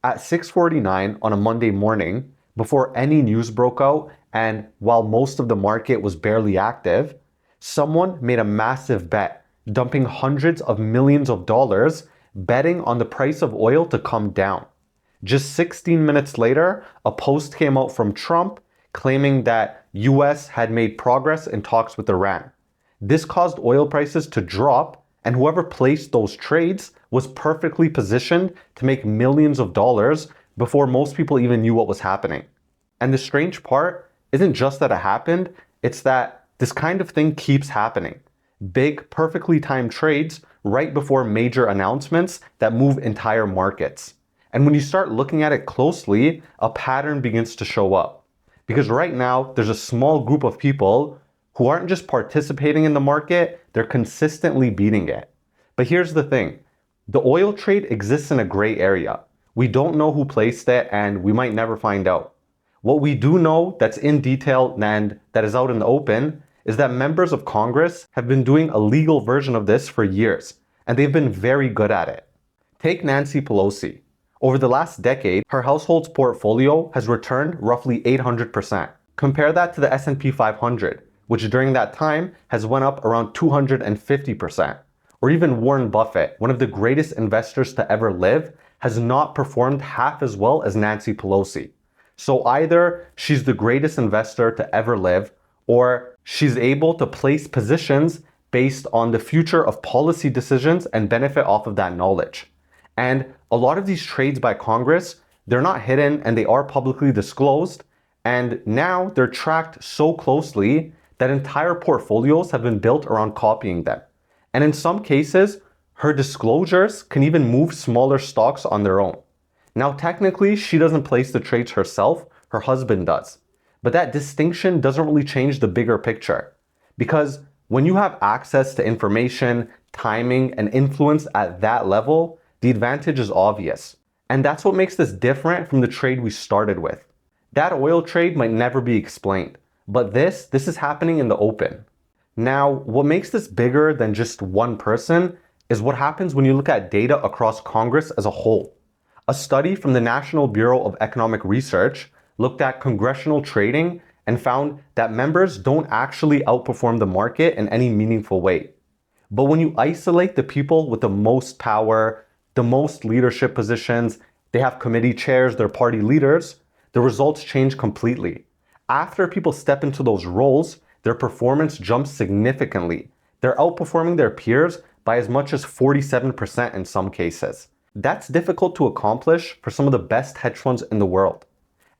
At 6:49 on a Monday morning, before any news broke out and while most of the market was barely active, someone made a massive bet, dumping hundreds of millions of dollars, betting on the price of oil to come down. Just 16 minutes later, a post came out from Trump claiming that US had made progress in talks with Iran. This caused oil prices to drop, and whoever placed those trades was perfectly positioned to make millions of dollars before most people even knew what was happening. And the strange part isn't just that it happened, it's that this kind of thing keeps happening. Big, perfectly timed trades right before major announcements that move entire markets. And when you start looking at it closely, a pattern begins to show up. Because right now, there's a small group of people who aren't just participating in the market, they're consistently beating it. But here's the thing, the oil trade exists in a gray area. We don't know who placed it and we might never find out. What we do know that's in detail and that is out in the open is that members of Congress have been doing a legal version of this for years, and they've been very good at it. Take Nancy Pelosi. Over the last decade, her household's portfolio has returned roughly 800%. Compare that to the S&P 500, which during that time has went up around 250%. Or even Warren Buffett, one of the greatest investors to ever live, has not performed half as well as Nancy Pelosi. So either she's the greatest investor to ever live, or she's able to place positions based on the future of policy decisions and benefit off of that knowledge. And a lot of these trades by Congress, they're not hidden and they are publicly disclosed. And now they're tracked so closely that entire portfolios have been built around copying them. And in some cases, her disclosures can even move smaller stocks on their own. Now, technically, she doesn't place the trades herself, her husband does. But that distinction doesn't really change the bigger picture. Because when you have access to information, timing, and influence at that level, the advantage is obvious. And that's what makes this different from the trade we started with. That oil trade might never be explained, but this is happening in the open. Now, what makes this bigger than just one person is what happens when you look at data across Congress as a whole. A study from the National Bureau of Economic Research looked at congressional trading and found that members don't actually outperform the market in any meaningful way. But when you isolate the people with the most power, the most leadership positions, they have committee chairs, they're party leaders, the results change completely. After people step into those roles, their performance jumps significantly. They're outperforming their peers by as much as 47% in some cases. That's difficult to accomplish for some of the best hedge funds in the world.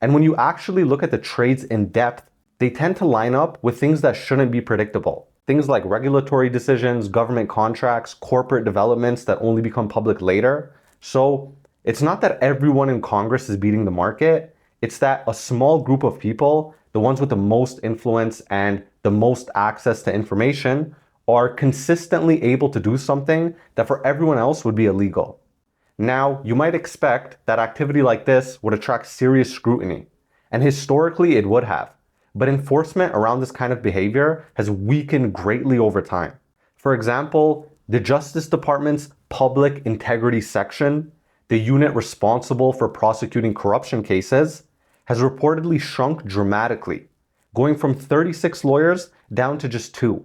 And when you actually look at the trades in depth, they tend to line up with things that shouldn't be predictable. Things like regulatory decisions, government contracts, corporate developments that only become public later. So it's not that everyone in Congress is beating the market. It's that a small group of people, the ones with the most influence and the most access to information, are consistently able to do something that for everyone else would be illegal. Now, you might expect that activity like this would attract serious scrutiny, and historically it would have. But enforcement around this kind of behavior has weakened greatly over time. For example, the Justice Department's Public Integrity Section, the unit responsible for prosecuting corruption cases, has reportedly shrunk dramatically, going from 36 lawyers down to just 2.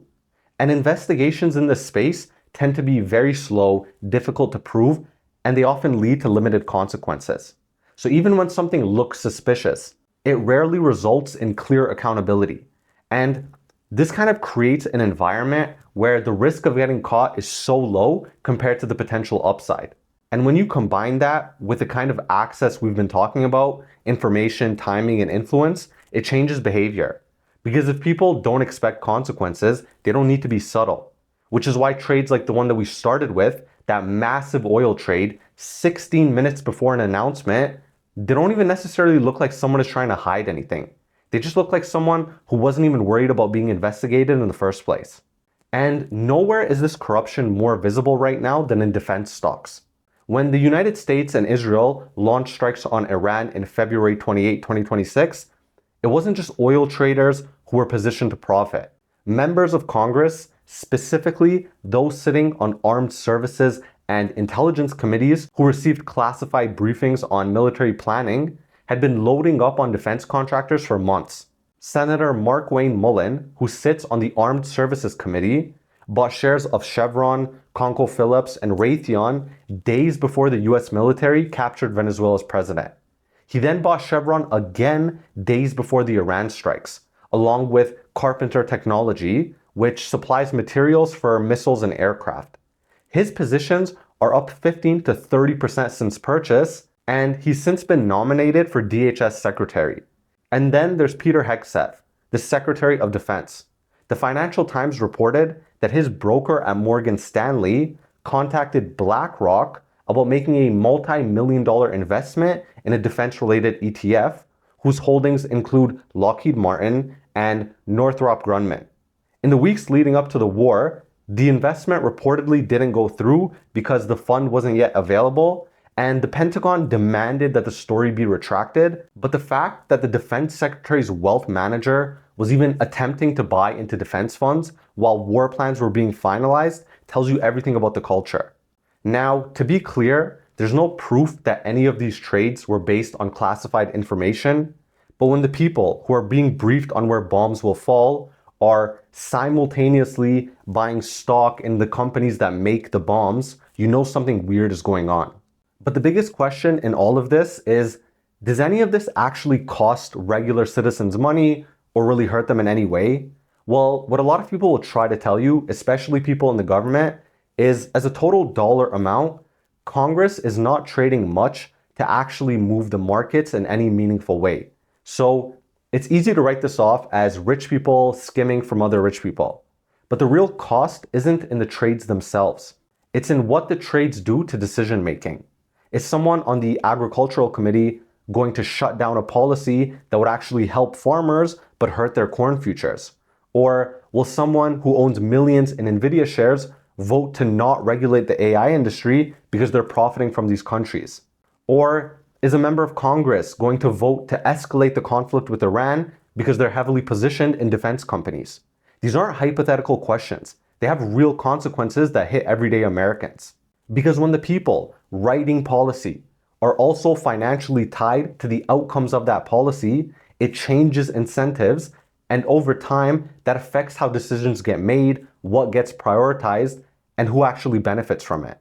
And investigations in this space tend to be very slow, difficult to prove, and they often lead to limited consequences. So even when something looks suspicious, it rarely results in clear accountability. And this kind of creates an environment where the risk of getting caught is so low compared to the potential upside. And when you combine that with the kind of access we've been talking about, information, timing, and influence, it changes behavior. Because if people don't expect consequences, they don't need to be subtle. Which is why trades like the one that we started with, that massive oil trade, 16 minutes before an announcement, they don't even necessarily look like someone is trying to hide anything. They just look like someone who wasn't even worried about being investigated in the first place. And nowhere is this corruption more visible right now than in defense stocks. When the United States and Israel launched strikes on Iran in February 28, 2026, it wasn't just oil traders who were positioned to profit. Members of Congress, specifically those sitting on armed services and intelligence committees who received classified briefings on military planning had been loading up on defense contractors for months. Senator Mark Wayne Mullen, who sits on the Armed Services Committee, bought shares of Chevron, ConocoPhillips, and Raytheon days before the US military captured Venezuela's president. He then bought Chevron again days before the Iran strikes, along with Carpenter Technology, which supplies materials for missiles and aircraft. His positions are up 15 to 30% since purchase, and he's since been nominated for DHS Secretary. And then there's Peter Hegseth, the Secretary of Defense. The Financial Times reported that his broker at Morgan Stanley contacted BlackRock about making a multi-million-dollar investment in a defense-related ETF whose holdings include Lockheed Martin and Northrop Grumman. In the weeks leading up to the war, the investment reportedly didn't go through because the fund wasn't yet available, and the Pentagon demanded that the story be retracted. But the fact that the Defense Secretary's wealth manager was even attempting to buy into defense funds while war plans were being finalized tells you everything about the culture. Now, to be clear, there's no proof that any of these trades were based on classified information, but when the people who are being briefed on where bombs will fall are simultaneously buying stock in the companies that make the bombs, you know something weird is going on. But the biggest question in all of this is, does any of this actually cost regular citizens money or really hurt them in any way? Well, what a lot of people will try to tell you, especially people in the government, is as a total dollar amount, Congress is not trading much to actually move the markets in any meaningful way. So it's easy to write this off as rich people skimming from other rich people. But the real cost isn't in the trades themselves. It's in what the trades do to decision making. Is someone on the agricultural committee going to shut down a policy that would actually help farmers but hurt their corn futures? Or will someone who owns millions in Nvidia shares vote to not regulate the AI industry because they're profiting from these countries? Or is a member of Congress going to vote to escalate the conflict with Iran because they're heavily positioned in defense companies? These aren't hypothetical questions. They have real consequences that hit everyday Americans. Because when the people writing policy are also financially tied to the outcomes of that policy, it changes incentives, and over time, that affects how decisions get made, what gets prioritized, and who actually benefits from it.